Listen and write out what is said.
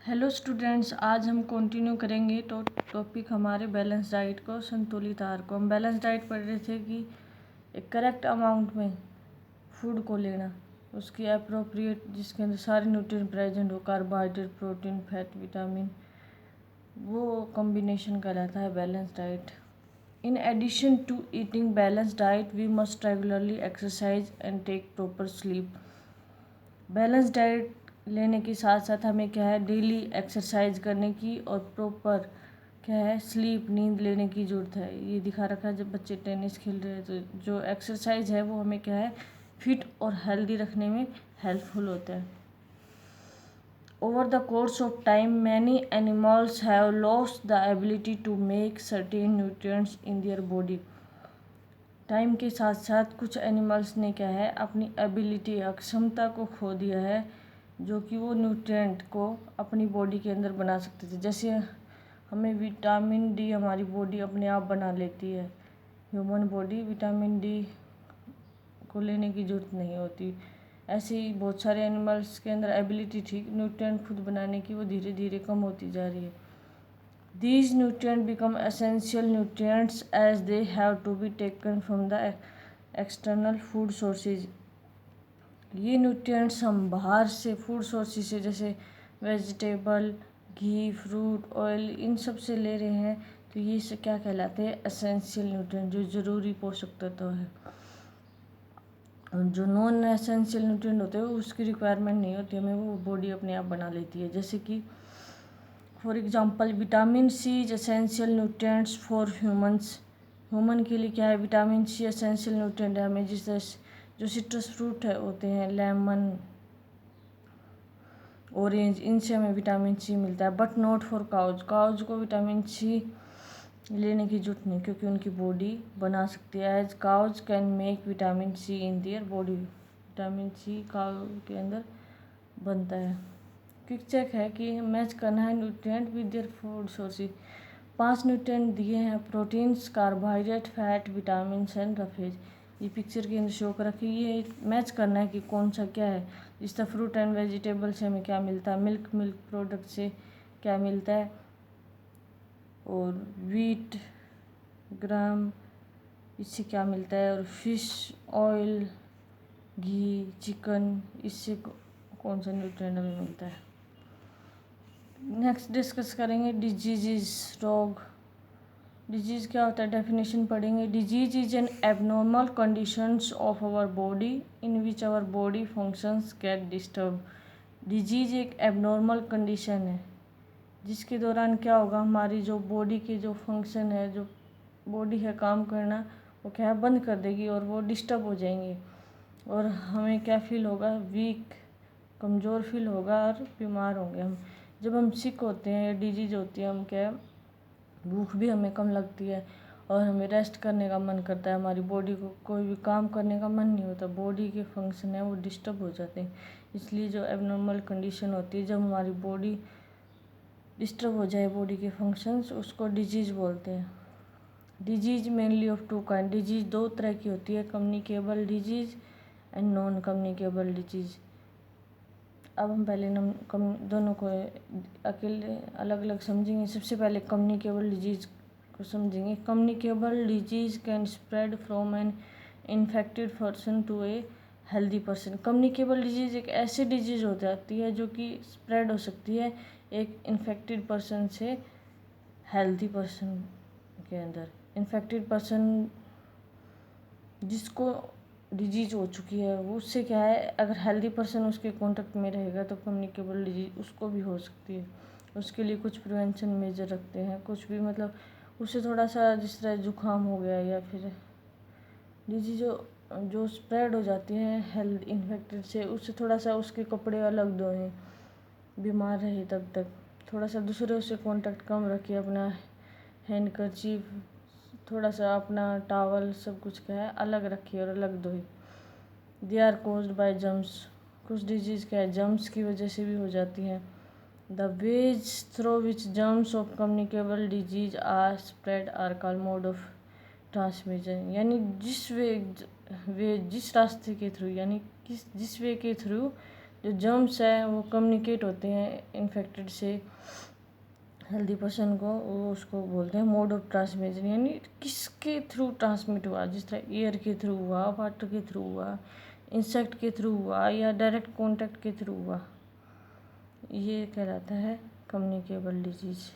Hello students, आज हम continue करेंगे तो टॉपिक हमारे बैलेंस डाइट को, संतुलित आहार को। हम बैलेंस डाइट पढ़ रहे थे कि एक करेक्ट अमाउंट में फूड को लेना, उसकी अप्रोप्रिएट, जिसके अंदर सारे न्यूट्रिएंट प्रेजेंट हो, कार्बोहाइड्रेट, प्रोटीन, फैट, विटामिन, वो कॉम्बिनेशन कहलाता है balance diet. In addition to eating balance diet we must regularly exercise and take proper sleep. Balance diet लेने के साथ साथ हमें क्या है, डेली एक्सरसाइज करने की और प्रॉपर क्या है, स्लीप, नींद लेने की ज़रूरत है। ये दिखा रखा है, जब बच्चे टेनिस खेल रहे हैं तो जो एक्सरसाइज है वो हमें क्या है, फिट और हेल्दी रखने में हेल्पफुल होता है। Over the course of time many animals have lost the ability to make certain nutrients in their body. Time के साथ साथ कुछ एनिमल्स ने क्या है, अपनी एबिलिटी, अक्षमता को खो दिया है, जो कि वो न्यूट्रिएंट को अपनी बॉडी के अंदर बना सकते थे। जैसे हमें विटामिन डी हमारी बॉडी अपने आप बना लेती है। ह्यूमन बॉडी विटामिन डी को लेने की ज़रूरत नहीं होती। ऐसे ही बहुत सारे एनिमल्स के अंदर एबिलिटी थी न्यूट्रिएंट खुद बनाने की, वो धीरे धीरे कम होती जा रही है। These nutrients become essential nutrients as they have to be taken from the external food sources। ये न्यूट्रिएंट्स हम बाहर से फूड सोर्सेज से, जैसे वेजिटेबल, घी, फ्रूट, ऑयल, इन सब से ले रहे हैं, तो ये से क्या कहलाते हैं, एसेंशियल न्यूट्रिएंट, जो ज़रूरी पोषक तत्व है। और जो नॉन एसेंशियल न्यूट्रिएंट होते हैं उसकी रिक्वायरमेंट नहीं होती हमें, वो बॉडी अपने आप बना लेती है। जैसे कि for example vitamin C is essential nutrients for humans. Human के लिए क्या है, विटामिन सी एसेंशियल न्यूट्रिएंट है हमें। जिस जो सिट्रस फ्रूट है होते हैं, लेमन, ऑरेंज, इनसे हमें विटामिन सी मिलता है। But not for cows. Cows को विटामिन सी लेने की जरूरत नहीं, क्योंकि उनकी बॉडी बना सकती है। As cows can make vitamin C in their body. Vitamin C cow के अंदर बनता है। क्विक चेक है कि मैच करना है nutrient with their food sources. 5 nutrient दिए हैं, proteins, carbohydrate, fat, vitamin and roughage. ये पिक्चर के अंदर शो कर रखी, ये मैच करना है कि कौन सा क्या है। जिस तरह फ्रूट एंड वेजिटेबल से हमें क्या मिलता है, मिल्क प्रोडक्ट से क्या मिलता है, और वीट, ग्राम, इससे क्या मिलता है, और फिश ऑयल, घी, चिकन, इससे कौन सा न्यूट्रिएंट हमें मिलता है। नेक्स्ट डिस्कस करेंगे डिजीज़, रोग। डिजीज़ क्या होता है, डेफिनेशन पढ़ेंगे। Disease is an abnormal conditions of our body in which our body functions get disturb. Disease एक एबनॉर्मल कंडीशन है जिसके दौरान क्या होगा, हमारी जो बॉडी के जो फंक्शन है, जो बॉडी है काम करना, वो क्या है, बंद कर देगी और वो डिस्टर्ब हो जाएंगे। और हमें क्या फील होगा, वीक, कमज़ोर फील होगा और बीमार होंगे हम। जब हम सिक होते हैं या डिजीज होती है, हम क्या, भूख भी हमें कम लगती है और हमें रेस्ट करने का मन करता है। हमारी बॉडी को कोई भी काम करने का मन नहीं होता, बॉडी के फंक्शन है वो डिस्टर्ब हो जाते हैं। इसलिए जो एबनॉर्मल कंडीशन होती है, जब हमारी बॉडी डिस्टर्ब हो जाए, बॉडी के फंक्शंस, उसको डिजीज बोलते हैं। Disease mainly of two kind. Disease दो तरह की होती है, communicable disease and non communicable disease. अब हम पहले दोनों को अकेले अलग अलग समझेंगे। सबसे पहले कम्युनिकेबल डिजीज़ को समझेंगे। Communicable disease can spread from an infected person to a healthy person. Communicable disease एक ऐसी डिजीज़ हो जाती है जो कि स्प्रेड हो सकती है एक इन्फेक्टेड पर्सन से हेल्दी पर्सन के अंदर। इन्फेक्टेड पर्सन जिसको डिजीज़ हो चुकी है, वो उससे क्या है, अगर हेल्दी पर्सन उसके कांटेक्ट में रहेगा तो कम्युनिकेबल डिजीज़ उसको भी हो सकती है। उसके लिए कुछ प्रिवेंशन मेजर रखते हैं, कुछ भी, मतलब उससे थोड़ा सा, जिस तरह जुकाम हो गया या फिर डिजीज जो स्प्रेड हो जाती है हेल्थ इन्फेक्टेड से, उससे थोड़ा सा उसके कपड़े अलग धोएं, बीमार रहे तब तक। थोड़ा सा दूसरे उससे कांटेक्ट कम रखिए, अपना हैंडकरचीफ, थोड़ा सा अपना टावल, सब कुछ क्या है अलग रखिए और अलग धोए। They are caused by germs. कुछ डिजीज़ क्या है, जम्स की वजह से भी हो जाती हैं। The ways through which germs of communicable disease are spread are called mode of transmission. यानी जिस रास्ते के थ्रू, यानी जिस वे के थ्रू जो जर्म्स है वो कम्युनिकेट होते हैं इन्फेक्टेड से हेल्दी पर्सन को, वो उसको बोलते हैं मोड ऑफ ट्रांसमिशन, यानी किसके थ्रू ट्रांसमिट हुआ, जिस तरह एयर के थ्रू हुआ, वाटर के थ्रू हुआ, इंसेक्ट के थ्रू हुआ या डायरेक्ट कॉन्टैक्ट के थ्रू हुआ, ये कहलाता है कम्युनिकेबल डिजीज़।